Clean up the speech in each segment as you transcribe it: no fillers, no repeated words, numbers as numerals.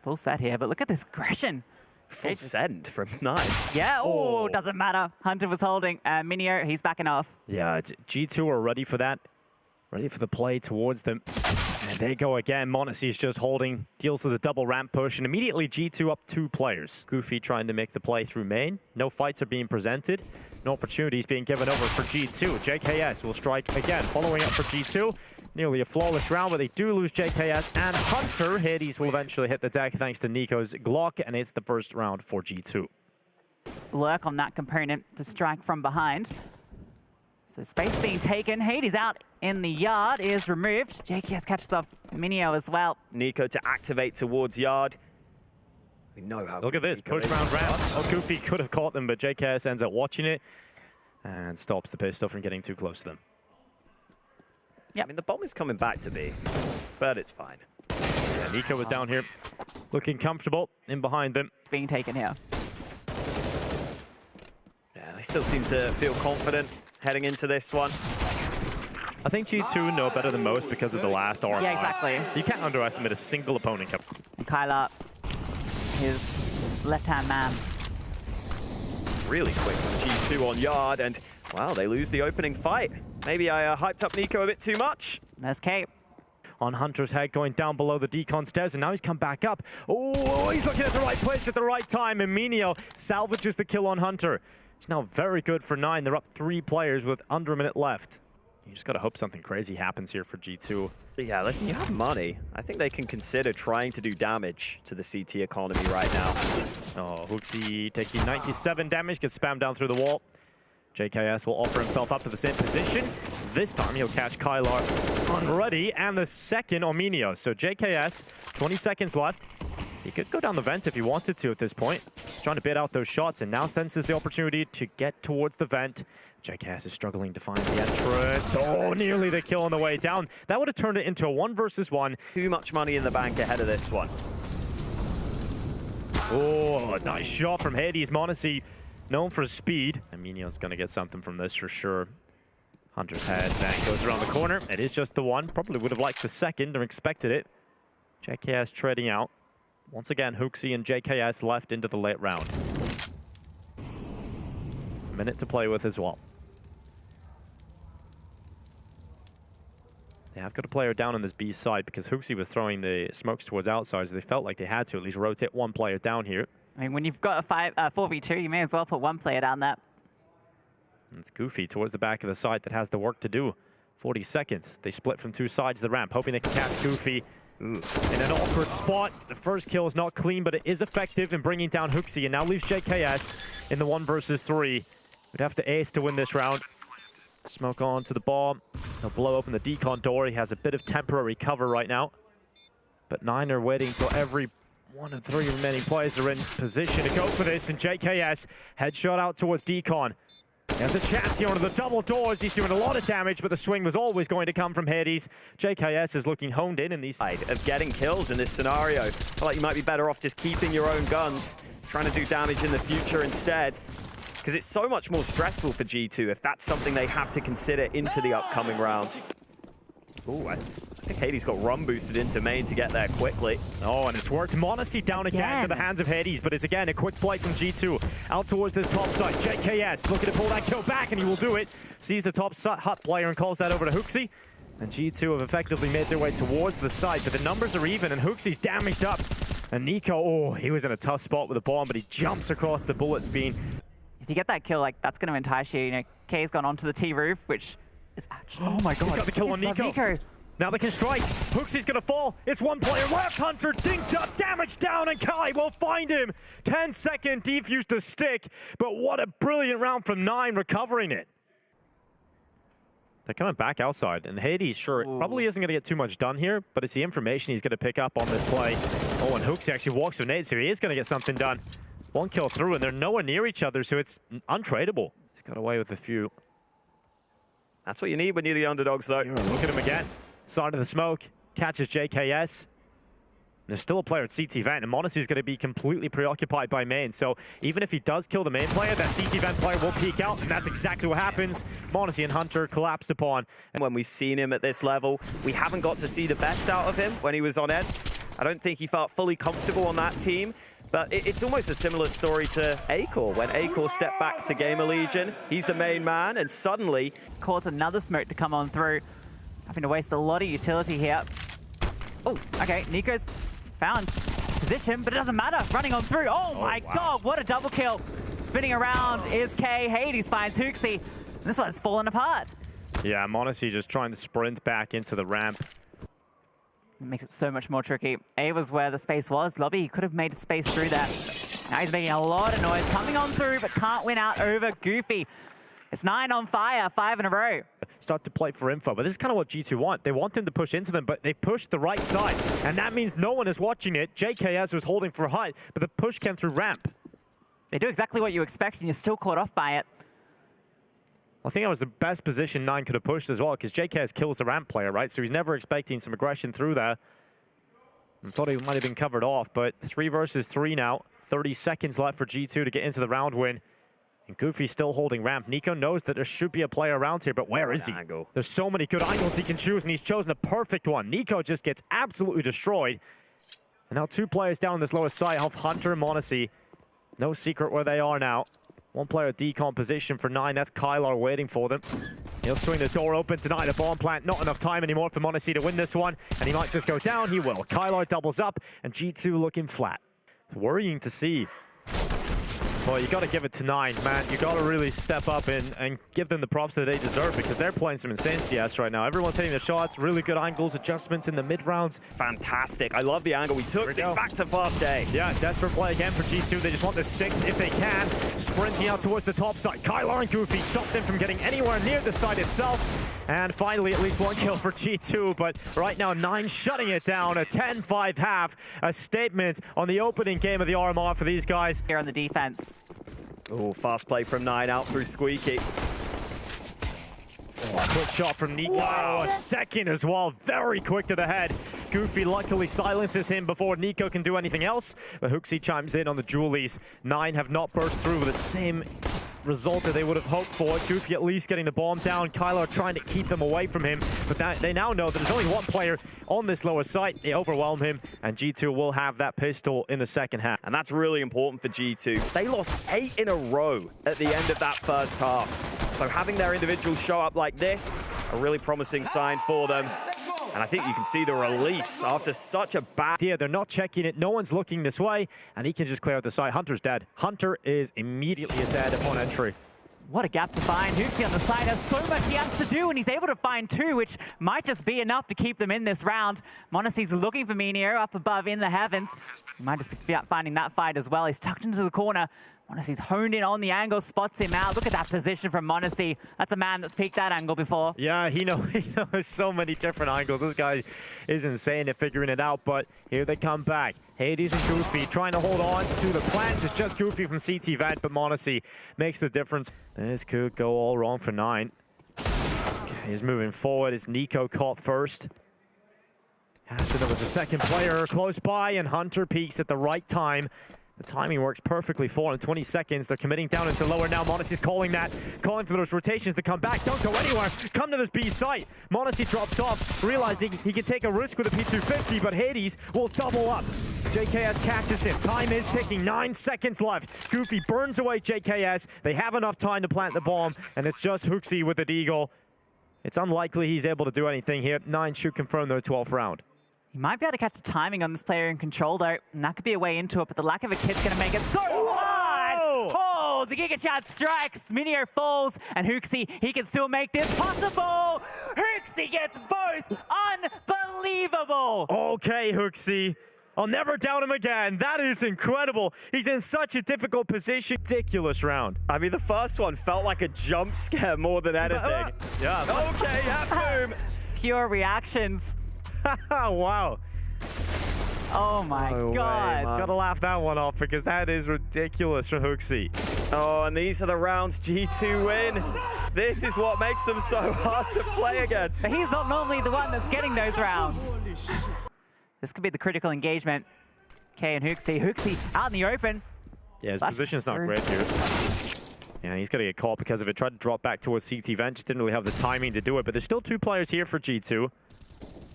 Full set here, but look at this aggression. Full send from 9. Yeah, oh, doesn't matter. Hunter was holding. Minio, he's backing off. Yeah, G2 are ready for that. Ready for the play towards them. And they go again. m0NESY's just holding, deals with a double ramp push, and immediately G2 up 2 players. Goofy trying to make the play through main. No fights are being presented. No opportunities being given over for G2. JKS will strike again, following up for G2. Nearly a flawless round, but they do lose JKS and Hunter. Hades will eventually hit the deck thanks to NiKo's Glock, and it's the first round for G2. Lurk on that component to strike from behind. So space being taken. Hades out in the yard is removed. JKS catches off Minio as well. NiKo to activate towards yard. We know how. Look at this, push round. Oh, Goofy could have caught them, but JKS ends up watching it and stops the pistol from getting too close to them. Yeah, I mean, the bomb is coming back to B, but it's fine. Yeah, NiKo was down here looking comfortable in behind them. It's being taken here. Yeah, they still seem to feel confident heading into this one. I think G2 know better than most because of the last RR. Yeah, exactly. You can't underestimate a single opponent. And Kyler, his left-hand man. Really quick from G2 on yard, and wow, they lose the opening fight. Maybe I hyped up NiKo a bit too much. There's Cape. On Hunter's head, going down below the decon stairs, and now he's come back up. Oh, he's looking at the right place at the right time, and Minio salvages the kill on Hunter. It's now very good for 9. They're up 3 players with under a minute left. You just gotta hope something crazy happens here for G2. Yeah, listen, you have money. I think they can consider trying to do damage to the CT economy right now. Oh, HooXi taking 97 damage, gets spammed down through the wall. JKS will offer himself up to the same position. This time he'll catch Kylar unready, and the second on Minio. So JKS, 20 seconds left. He could go down the vent if he wanted to at this point. Trying to bait out those shots, and now senses the opportunity to get towards the vent. JKS is struggling to find the entrance. Oh, nearly the kill on the way down. That would have turned it into a 1 versus 1. Too much money in the bank ahead of this one. Oh, nice shot from Hades. m0NESY, known for his speed. And Minio's going to get something from this for sure. Hunter's head bang goes around the corner. It is just the 1. Probably would have liked the second or expected it. JKS trading out. Once again, HooXi and JKS left into the late round. A minute to play with as well. They have got a player down on this B side because HooXi was throwing the smokes towards outside, so they felt like they had to at least rotate 1 player down here. I mean, when you've got a 4v2, you may as well put 1 player down there. It's Goofy towards the back of the site that has the work to do. 40 seconds. They split from 2 sides of the ramp, hoping they can catch Goofy. In an awkward spot. The first kill is not clean, but it is effective in bringing down HooXi, and now leaves JKS in the 1 versus 3. Would have to ace to win this round. Smoke on to the bomb. He'll blow open the decon door. He has a bit of temporary cover right now. But 9 are waiting until every 1 of 3 remaining players are in position to go for this, and JKS headshot out towards decon. He has a chance here under the double doors. He's doing a lot of damage, but the swing was always going to come from Hades. JKS is looking honed in these side of getting kills in this scenario. I feel like you might be better off just keeping your own guns, trying to do damage in the future instead. Because it's so much more stressful for G2 if that's something they have to consider into the upcoming round. Ooh, I think Hades got run boosted into main to get there quickly. Oh, and it's worked. m0NESY down again to the hands of Hades, but it's again a quick play from G2 out towards this top side. JKS looking to pull that kill back, and he will do it. Sees the top hut player and calls that over to HooXi. And G2 have effectively made their way towards the side, but the numbers are even, and HooXi's damaged up. And NiKo, oh, he was in a tough spot with the bomb, but he jumps across the bullets being... If you get that kill, like, that's going to entice you. You know, K's gone onto the T roof, which is actually... Oh my god, he's got the kill on NiKo. Now they can strike. HooXi's gonna fall. It's 1 player left. Hunter dinked up, damage down, and Kai will find him. 10-second defuse to stick, but what a brilliant round from 9 recovering it. They're coming back outside, and Hades, sure, probably isn't gonna get too much done here, but it's the information he's gonna pick up on this play. Oh, and HooXi actually walks with nades, so he is gonna get something done. 1 kill through, and they're nowhere near each other, so it's untradeable. He's got away with a few. That's what you need when you're the underdogs, though. Look at him again. Side of the smoke, catches JKS. There's still a player at CT Vent, and m0NESY is going to be completely preoccupied by main. So even if he does kill the main player, that CT Vent player will peek out, and that's exactly what happens. m0NESY and Hunter collapsed upon. And when we've seen him at this level, we haven't got to see the best out of him when he was on Eds. I don't think he felt fully comfortable on that team. But it's almost a similar story to Acor. When Acor stepped back to Gamer Legion, he's the main man, and suddenly... It's caused another smoke to come on through. Having to waste a lot of utility here. Oh, okay, Nico's found position, but it doesn't matter. Running on through. Oh my God, what a double kill. Spinning around is K. Hades finds HooXi. This one's fallen apart. Yeah, m0NESY just trying to sprint back into the ramp. It makes it so much more tricky. A was where the space was. Lobby, he could have made space through that. Now he's making a lot of noise, coming on through, but can't win out over Goofy. It's 9 on fire, 5 in a row. Start to play for info, but this is kind of what G2 want. They want him to push into them, but they've pushed the right side, and that means no one is watching it. JKS was holding for height, but the push came through ramp. They do exactly what you expect, and you're still caught off by it. I think that was the best position Nine could have pushed as well, because JKS kills the ramp player, right? So he's never expecting some aggression through there. I thought he might have been covered off, but 3 versus 3 now. 30 seconds left for G2 to get into the round win. And Goofy's still holding ramp. Nico knows that there should be a player around here, but where is he? Angle. There's so many good angles he can choose, and he's chosen a perfect one. Nico just gets absolutely destroyed. And now 2 players down on this lowest side of Hunter and m0NESY. No secret where they are now. 1 player decomposition for 9. That's Kylar waiting for them. He'll swing the door open, deny the bomb plant. Not enough time anymore for m0NESY to win this one. And he might just go down. He will. Kylar doubles up, and G2 looking flat. It's worrying to see. Well, you got to give it to 9, man. You got to really step up and give them the props that they deserve, because they're playing some insane CS right now. Everyone's hitting their shots, really good angles, adjustments in the mid rounds. Fantastic. I love the angle we took. It's back to fast A. Yeah, desperate play again for G2. They just want the 6 if they can. Sprinting out towards the top side. Kylar and Goofy stopped them from getting anywhere near the side itself. And finally, at least 1 kill for G2. But right now, 9 shutting it down. A 10-5 half. A statement on the opening game of the RMR for these guys. Here on the defense. Oh, fast play from 9 out through Squeaky. Quick shot from Nico. Wow. A second as well. Very quick to the head. Goofy luckily silences him before Nico can do anything else. But HooXi chimes in on the Julies. 9 have not burst through with the same result that they would have hoped for. Goofy at least getting the bomb down. Kylar trying to keep them away from him. But they now know that there's only 1 player on this lower site. They overwhelm him, and G2 will have that pistol in the second half. And that's really important for G2. They lost 8 in a row at the end of that first half. So having their individuals show up like this, a really promising sign for them. And I think you can see the release after such a bad... Yeah, they're not checking it. No one's looking this way, and he can just clear out the side. Hunter's dead. Hunter is immediately dead upon entry. What a gap to find. HooXi on the side has so much he has to do, and he's able to find 2, which might just be enough to keep them in this round. m0NESY's looking for Minio up above in the heavens. He might just be finding that fight as well. He's tucked into the corner. m0NESY's honed in on the angle, spots him out. Look at that position from m0NESY. That's a man that's peeked that angle before. Yeah, he knows so many different angles. This guy is insane at figuring it out, but here they come back. Hades and Goofy trying to hold on to the plant. It's just Goofy from CT Vent, but m0NESY makes the difference. This could go all wrong for 9. Okay, he's moving forward. It's Nico caught first. So there was a second player close by, and Hunter peeks at the right time. The timing works perfectly for him. 20 seconds. They're committing down into lower now. m0NESY's calling that. Calling for those rotations to come back. Don't go anywhere. Come to this B site. m0NESY drops off, realizing he can take a risk with a P250, but Hades will double up. JKS catches him. Time is ticking. 9 seconds left. Goofy burns away JKS. They have enough time to plant the bomb, and it's just HooXi with the deagle. It's unlikely he's able to do anything here. 9 should confirm their 12th round. You might be able to catch the timing on this player in control, though, and that could be a way into it, but the lack of a kit's going to make it so hard! Oh, the Giga Chad strikes, Minio falls, and HooXi, he can still make this possible! HooXi gets both! Unbelievable! Okay, HooXi. I'll never doubt him again. That is incredible. He's in such a difficult position. Ridiculous round. I mean, the first one felt like a jump scare more than anything. Yeah. Okay, yeah, boom. Pure reactions. Wow. Oh my God. Gotta laugh that one off, because that is ridiculous from HooXi. Oh, and these are the rounds G2 win. This is what makes them so hard to play against. But he's not normally the one that's getting those rounds. This could be the critical engagement. K and Hooksy. Hooksy out in the open. Yeah, his Flash position's not through. great here. Yeah, he's going to get caught because of it. Tried to drop back towards CT Vent. Just didn't really have the timing to do it. But there's still 2 players here for G2.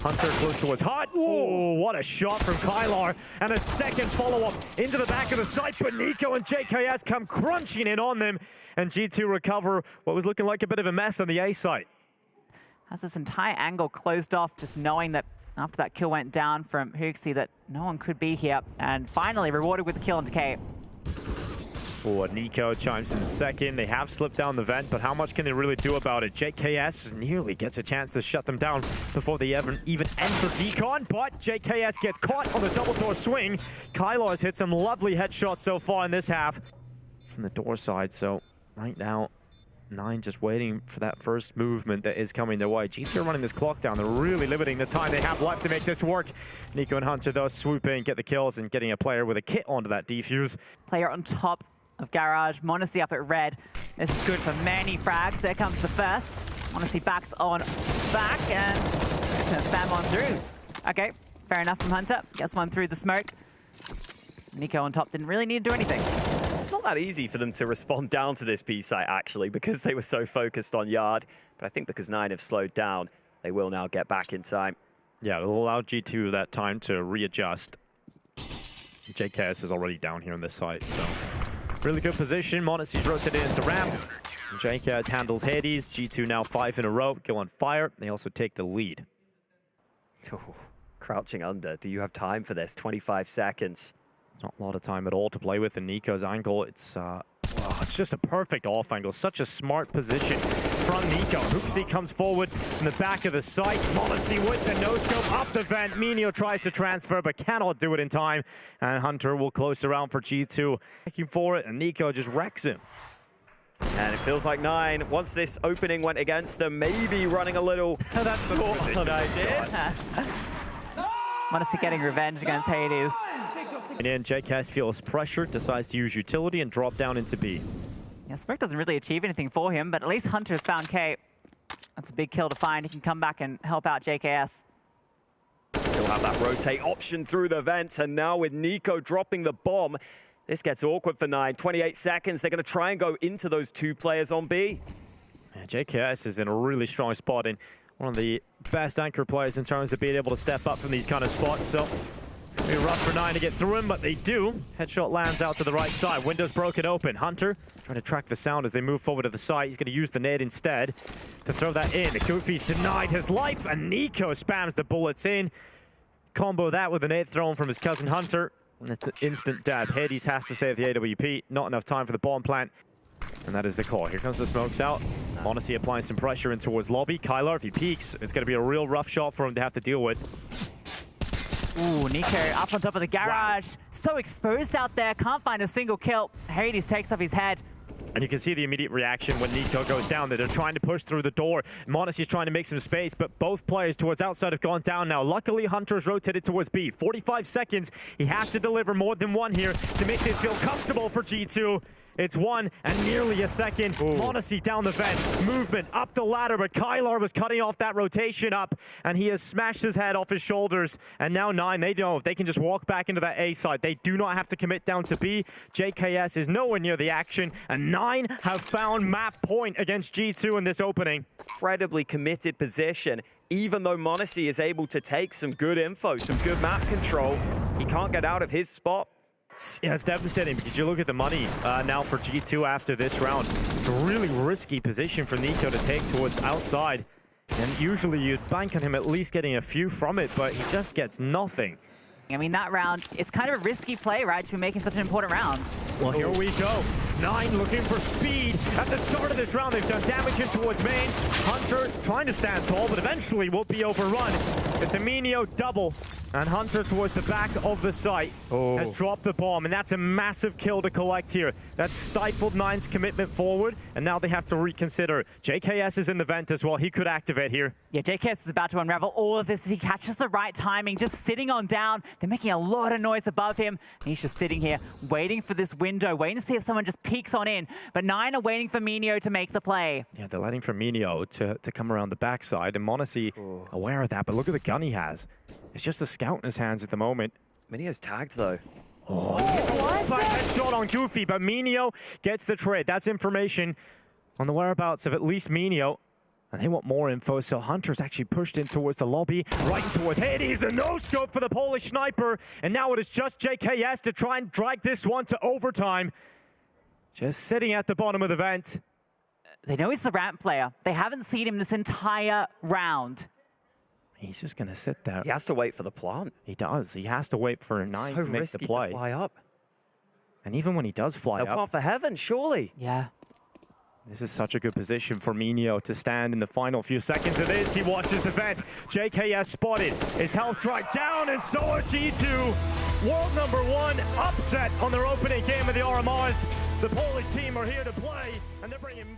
Hunter close towards Hut. Oh, what a shot from Kylar. And a second follow-up into the back of the site. But Nico and JKS come crunching in on them. And G2 recover what was looking like a bit of a mess on the A site. Has this entire angle closed off, just knowing that after that kill went down from Hooksy that no one could be here. And finally rewarded with the kill into K. Oh, Nico chimes in second. They have slipped down the vent, but how much can they really do about it? JKS nearly gets a chance to shut them down before they even enter Decon, but JKS gets caught on the double door swing. Kylar has hit some lovely headshots so far in this half from the door side, so right now, Nine just waiting for that first movement that is coming their way. G2 are running this clock down. They're really limiting the time they have left to make this work. Nico and Hunter, though, swoop in, get the kills, and getting a player with a kit onto that defuse. Player on top of Garage. m0NESY up at red. This is good for many frags. There comes the first. m0NESY backs on back and just gonna spam on through. Okay, fair enough from Hunter. Gets one through the smoke. Nico on top didn't really need to do anything. It's not that easy for them to respond down to this B site, actually, because they were so focused on Yard. But I think because Nine have slowed down, they will now get back in time. Yeah, it'll allow G2 that time to readjust. JKS is already down here on this site, so really good position. m0NESY's rotated into ramp. JKS handles Hades. G2 now 5 in a row. Kill on fire. They also take the lead. Oh, crouching under. Do you have time for this? 25 seconds. Not a lot of time at all to play with in Nico's angle. It's just a perfect off angle. Such a smart position from Nico. Hooksy comes forward in the back of the site. m0NESY with the no-scope up the vent. Minio tries to transfer but cannot do it in time. And Hunter will close around for G2. Looking for it, and Nico just wrecks him. And it feels like Nine, once this opening went against them, maybe running a little short on ideas. m0NESY getting revenge against Hades. And in, JKS feels pressure, decides to use utility and drop down into B. Yeah, Smoke doesn't really achieve anything for him, but at least Hunter's found K. That's a big kill to find. He can come back and help out JKS. Still have that rotate option through the vents, and now with Nico dropping the bomb, this gets awkward for Nine. 28 seconds, they're gonna try and go into those 2 players on B. Yeah, JKS is in a really strong spot and one of the best anchor players in terms of being able to step up from these kind of spots, so it's going to be rough for Nine to get through him, but they do. Headshot lands out to the right side. Windows broken open. Hunter trying to track the sound as they move forward to the side. He's going to use the nade instead to throw that in. Goofy's denied his life, and Nico spams the bullets in. Combo that with a nade thrown from his cousin Hunter, and it's an instant death. Hades has to save the AWP. Not enough time for the bomb plant. And that is the call. Here comes the smokes out. m0NESY applying some pressure in towards lobby. Kylar, if he peeks, it's going to be a real rough shot for him to have to deal with. Ooh, Nico up on top of the garage. Wow. So exposed out there, can't find a single kill. Hades takes off his head. And you can see the immediate reaction when Nico goes down. They're trying to push through the door. m0NESY's trying to make some space, but both players towards outside have gone down now. Luckily, Hunter's rotated towards B. 45 seconds. He has to deliver more than one here to make this feel comfortable for G2. It's 1 and nearly a second. m0NESY down the vent. Movement up the ladder, but Kylar was cutting off that rotation up, and he has smashed his head off his shoulders. And now Nine, they know if they can just walk back into that A side, they do not have to commit down to B. JKS is nowhere near the action, and Nine have found map point against G2 in this opening. Incredibly committed position. Even though m0NESY is able to take some good info, some good map control, he can't get out of his spot. Yeah, it's devastating because you look at the money now for G2 after this round. It's a really risky position for Nico to take towards outside. And usually you'd bank on him at least getting a few from it, but he just gets nothing. I mean, that round, it's kind of a risky play, right, to be making such an important round. Well, here we go. Nine looking for speed. At the start of this round, they've done damage in towards main. Hunter trying to stand tall, but eventually will be overrun. It's a Minio double. And Hunter towards the back of the site has dropped the bomb, and that's a massive kill to collect here. That's stifled Nine's commitment forward, and now they have to reconsider. JKS is in the vent as well. He could activate here. Yeah, JKS is about to unravel all of this as he catches the right timing, just sitting on down. They're making a lot of noise above him. And he's just sitting here, waiting for this window, waiting to see if someone just peeks on in. But Nine are waiting for Minio to make the play. Yeah, they're letting for Minio to come around the backside, and m0NESY aware of that, but look at the gun he has. It's just a scout in his hands at the moment. Minio's tagged though. Backhand shot on Goofy, but Minio gets the trade. That's information on the whereabouts of at least Minio. And they want more info, so Hunter's actually pushed in towards the lobby, right in towards Hades. A no-scope for the Polish sniper. And now it is just JKS to try and drag this one to overtime. Just sitting at the bottom of the vent. They know he's the ramp player. They haven't seen him this entire round. He's just going to sit there. He has to wait for the plant. He does. He has to wait for 9 So to make risky the play. to fly up. And even when he does fly They'll up, plant for heaven, surely. Yeah. this is such a good position for Minio to stand in the final few seconds of this. He watches the vent. JKS spotted. His health dragged down, and so are G2. World #1 upset on their opening game of the RMRs. The Polish team are here to play, and they're bringing